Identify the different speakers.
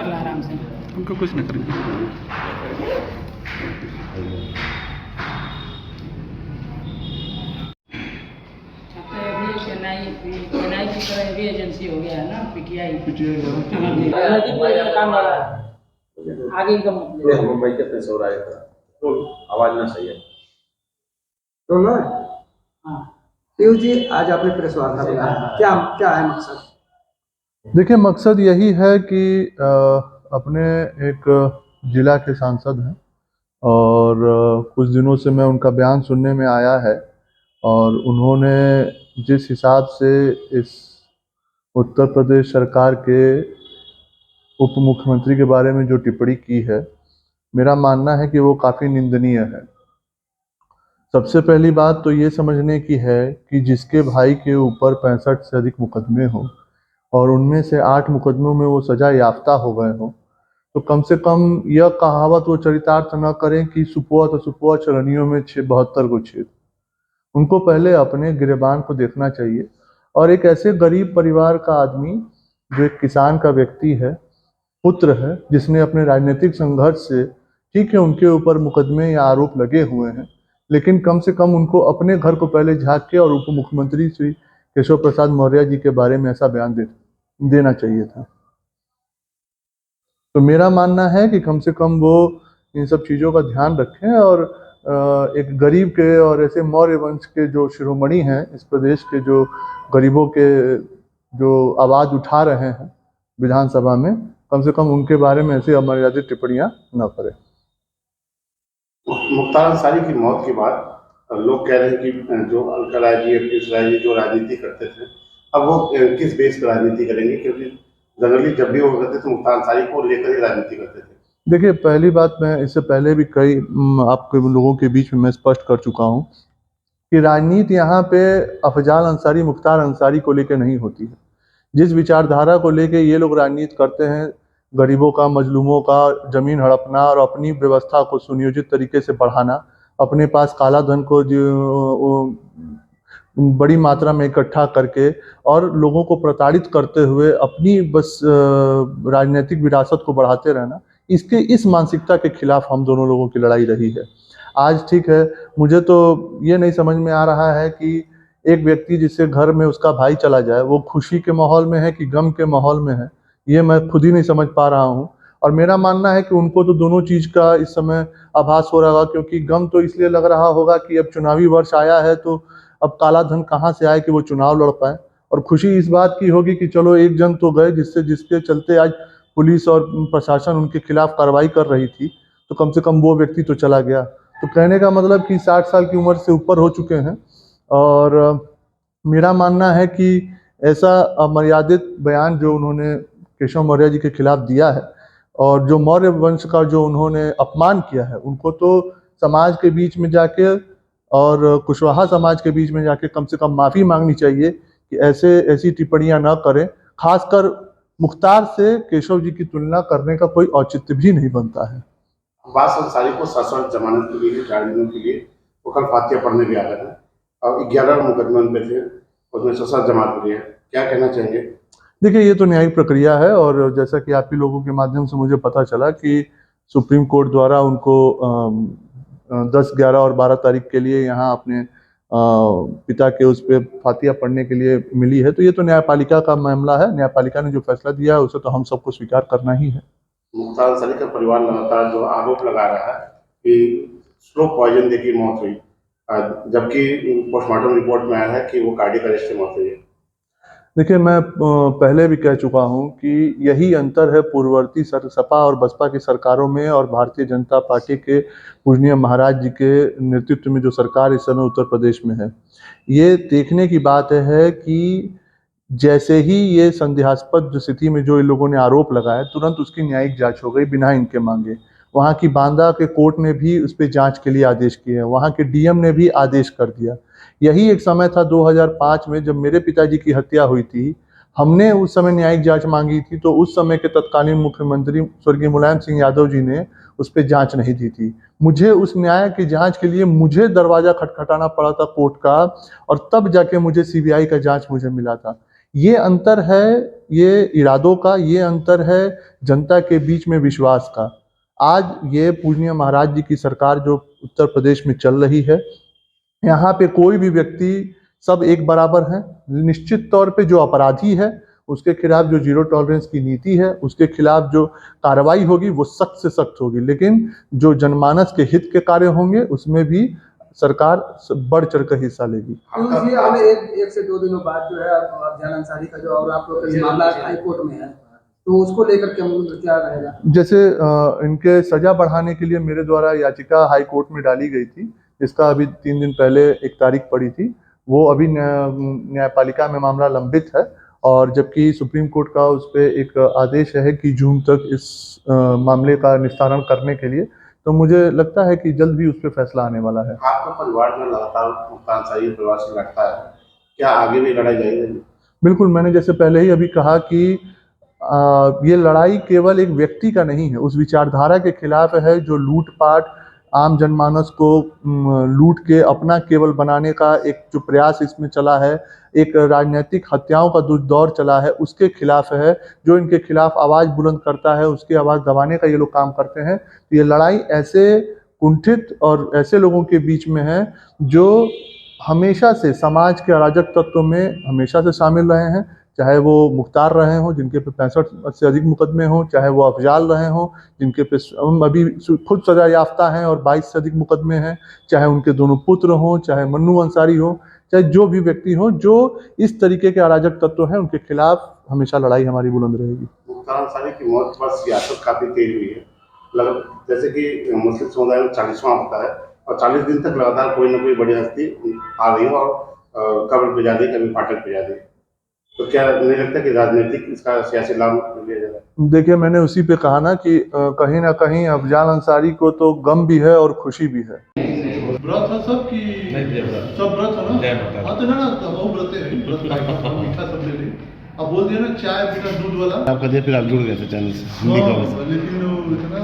Speaker 1: ला आराम से।
Speaker 2: उनको कुछ नहीं करेंगे।
Speaker 1: चेन्नई की तरह ये भी एजेंसी हो गया है ना, पीटीआई। आगे इनका मतलब
Speaker 3: मुंबई के पैसे हो रहा है, आवाज ना सही है
Speaker 4: तो ना
Speaker 1: हाँ।
Speaker 4: पीयूष जी, आज आपने प्रेस वार्ता बुलाया, क्या क्या है मकसद?
Speaker 2: देखिए, मकसद यही है कि अपने एक जिला के सांसद हैं और कुछ दिनों से मैं उनका बयान सुनने में आया है और उन्होंने जिस हिसाब से इस उत्तर प्रदेश सरकार के उप मुख्यमंत्री के बारे में जो टिप्पणी की है, मेरा मानना है कि वो काफ़ी निंदनीय है। सबसे पहली बात तो ये समझने की है कि जिसके भाई के ऊपर 65 से अधिक मुकदमे हों और उनमें से 8 मुकदमों में वो सजा याफ्ता हो गए हों, तो कम से कम यह कहावत वो चरितार्थ न करें कि सुपुआ तो सुपुआ चरनियों में 72 को छेद। उनको पहले अपने गिरेबान को देखना चाहिए। और एक ऐसे गरीब परिवार का आदमी जो एक किसान का व्यक्ति है, पुत्र है, जिसने अपने राजनीतिक संघर्ष से, ठीक है उनके ऊपर मुकदमे या आरोप लगे हुए हैं, लेकिन कम से कम उनको अपने घर को पहले झांक के और उप मुख्यमंत्री श्री केशव प्रसाद मौर्य जी के बारे में ऐसा बयान देना चाहिए था। तो मेरा मानना है कि कम से कम वो इन सब चीज़ों का ध्यान रखें और एक गरीब के और ऐसे मौर्य वंश के जो शिरोमणि हैं इस प्रदेश के, जो गरीबों के जो आवाज़ उठा रहे हैं विधानसभा में, कम से कम उनके बारे में ऐसी अमर्यादित टिप्पणियां न करें।
Speaker 3: मुख्तार अंसारी की मौत के बाद लोग कह रहे हैं कि जो अलका राय जी, पीयूष राय जी जो राजनीति करते थे, अब वो किस बेस पर राजनीति करेंगे? क्योंकि जनरली जब भी वो करते थे मुख्तार अंसारी को लेकर ही राजनीति करते थे।
Speaker 2: देखिए, पहली बात, मैं इससे पहले भी कई आपके लोगों के बीच में मैं स्पष्ट कर चुका हूं कि राजनीति यहाँ पे अफजाल अंसारी, मुख्तार अंसारी को लेकर नहीं होती है। जिस विचारधारा को लेके ये लोग राजनीति करते हैं, गरीबों का, मजलूमों का जमीन हड़पना और अपनी व्यवस्था को सुनियोजित तरीके से बढ़ाना, अपने पास काला धन को जो बड़ी मात्रा में इकट्ठा करके और लोगों को प्रताड़ित करते हुए अपनी बस राजनीतिक विरासत को बढ़ाते रहना, इस मानसिकता के खिलाफ हम दोनों लोगों की लड़ाई रही है। आज ठीक है, मुझे तो ये नहीं समझ में आ रहा है कि एक व्यक्ति जिससे घर में उसका भाई चला जाए, वो खुशी के माहौल में है कि गम के माहौल में है, ये मैं खुद ही नहीं समझ पा रहा हूँ। और मेरा मानना है कि उनको तो दोनों चीज़ का इस समय आभास हो रहा होगा, क्योंकि गम तो इसलिए लग रहा होगा कि अब चुनावी वर्ष आया है तो अब काला धन कहाँ से आए कि वो चुनाव लड़ पाए, और खुशी इस बात की होगी कि चलो एक जन तो गए जिसके चलते आज पुलिस और प्रशासन उनके खिलाफ कार्रवाई कर रही थी, तो कम से कम वो व्यक्ति तो चला गया। तो कहने का मतलब कि 60 साल की उम्र से ऊपर हो चुके हैं और मेरा मानना है कि ऐसा अमर्यादित बयान जो उन्होंने केशव मौर्य जी के खिलाफ दिया है और जो मौर्य वंश का जो उन्होंने अपमान किया है, उनको तो समाज के बीच में जाके और कुशवाहा समाज के बीच में जाके कम से कम माफ़ी मांगनी चाहिए कि ऐसी टिप्पणियां ना करें। खासकर मुख्तार से केशव जी की तुलना करने का कोई औचित्य भी नहीं बनता है।
Speaker 3: अब्बास अंसारी को सशर्त जमानत के लिए, 4 दिनों के लिए वो कल फातिया पढ़ने भी आ गए हैं और 11 मुकदमे उन पे थे, उसमें सशर्त जमानत मिली है, क्या कहना चाहेंगे?
Speaker 2: देखिए, ये तो न्यायिक प्रक्रिया है और जैसा कि आप ही लोगों के माध्यम से मुझे पता चला कि सुप्रीम कोर्ट द्वारा उनको 10, 11 और 12 तारीख के लिए यहाँ अपने पिता के उस पर फातिया पढ़ने के लिए मिली है, तो ये तो न्यायपालिका का मामला है। न्यायपालिका ने जो फैसला दिया है उसे तो हम सबको स्वीकार करना ही है।
Speaker 3: मुख्तार अंसारी का परिवार लगातार जो आरोप लगा रहा है कि स्लो पॉइजन देकर मौत हुई, जबकि पोस्टमार्टम रिपोर्ट में आया है कि वो कार्डियक अरेस्ट से मौत हुई है।
Speaker 2: देखिए, मैं पहले भी कह चुका हूं कि यही अंतर है पूर्ववर्ती सपा और बसपा की सरकारों में और भारतीय जनता पार्टी के पूजनीय महाराज जी के नेतृत्व में जो सरकार इस समय उत्तर प्रदेश में है। ये देखने की बात है कि जैसे ही ये संदेहास्पद जो स्थिति में जो इन लोगों ने आरोप लगाया, तुरंत उसकी न्यायिक जांच हो गई बिना इनके मांगे। वहाँ की बांदा के कोर्ट ने भी उस पर जांच के लिए आदेश किए, वहाँ के डीएम ने भी आदेश कर दिया। यही एक समय था 2005 में जब मेरे पिताजी की हत्या हुई थी, हमने उस समय न्यायिक जांच मांगी थी, तो उस समय के तत्कालीन मुख्यमंत्री स्वर्गीय मुलायम सिंह यादव जी ने उस पर जांच नहीं दी थी। मुझे उस न्याय की जांच के लिए मुझे दरवाजा खटखटाना पड़ा था कोर्ट का, और तब जाके मुझे सीबीआई का जांच मुझे मिला था। ये अंतर है, ये इरादों का, ये अंतर है जनता के बीच में विश्वास का। आज ये पूजनीय महाराज जी की सरकार जो उत्तर प्रदेश में चल रही है, यहाँ पे कोई भी व्यक्ति सब एक बराबर है। निश्चित तौर पे जो अपराधी है उसके खिलाफ जो जीरो टॉलरेंस की नीति है, उसके खिलाफ जो कार्रवाई होगी वो सख्त से सख्त होगी, लेकिन जो जनमानस के हित के कार्य होंगे उसमें भी सरकार बढ़ चढ़ कर हिस्सा लेगी।
Speaker 4: तो ये हमें एक से 2 दिनों बाद जो है अफजाल अंसारी का जो और आप लोग का मामला हाई कोर्ट में है, तो उसको लेकर क्या रहेगा?
Speaker 2: जैसे इनके सजा बढ़ाने के लिए मेरे द्वारा याचिका हाई कोर्ट में डाली गई थी, जिसका अभी 3 दिन पहले एक तारीख पड़ी थी। वो अभी न्यायपालिका में मामला लंबित है, और जबकि सुप्रीम कोर्ट का उस पर एक आदेश है कि जून तक इस मामले का निस्तारण करने के लिए, तो मुझे लगता है कि जल्द भी उस पर फैसला आने वाला है।
Speaker 3: आपका परिवार में लगातार मुख्तार अंसारी परिवार से लड़ता है, क्या आगे भी लड़ाई जाएगी?
Speaker 2: बिल्कुल, मैंने जैसे पहले ही अभी कहा कि ये लड़ाई केवल एक व्यक्ति का नहीं है, उस विचारधारा के खिलाफ है जो लूटपाट, आम जनमानस को लूट के अपना केवल बनाने का एक जो प्रयास इसमें चला है, एक राजनीतिक हत्याओं का दौर चला है, उसके खिलाफ है। जो इनके खिलाफ आवाज़ बुलंद करता है उसकी आवाज़ दबाने का ये लोग काम करते हैं। तो ये लड़ाई ऐसे कुंठित और ऐसे लोगों के बीच में है जो हमेशा से समाज के अराजक तत्वों में हमेशा से शामिल रहे हैं, चाहे वो मुख्तार रहे हों जिनके पे 65 से अधिक मुकदमे हों, चाहे वो अफजाल रहे हों जिनके पे अभी खुद सजा याफ्ता हैं और 22 से अधिक मुकदमे हैं, चाहे उनके दोनों पुत्र हों, चाहे मन्नू अंसारी हो, चाहे जो भी व्यक्ति हो जो इस तरीके के अराजक तत्व हैं, उनके खिलाफ हमेशा लड़ाई हमारी बुलंद रहेगी।
Speaker 3: मुख्तार अंसारी की मौत पर सियासत काफी तेज हुई है, जैसे कि मुस्लिम समुदाय में 40वां होता है और 40 दिन तक लगातार कोई ना कोई बड़ी हस्ती आ रही है और कब्र पे जा रही, कभी फाटक पे जा रही, तो क्या नहीं लगता कि राजनीतिक इसका सियासी लाभ लिया जाएगा?
Speaker 2: देखिए, मैंने उसी पे कहा ना कि कहीं ना कहीं अफजाल अंसारी को तो गम भी है और खुशी भी है।
Speaker 5: व्रत है सब की सब व्रत है ना? हाँ तो ना वो व्रत है, व्रत मीठा सब ले ली। अब बोल दिया ना चाय बिना दूध वाला
Speaker 3: आपका दिया, फिर आप जुड़ गए थे चैनल से, हिंदी का
Speaker 5: लेकिन वो इतना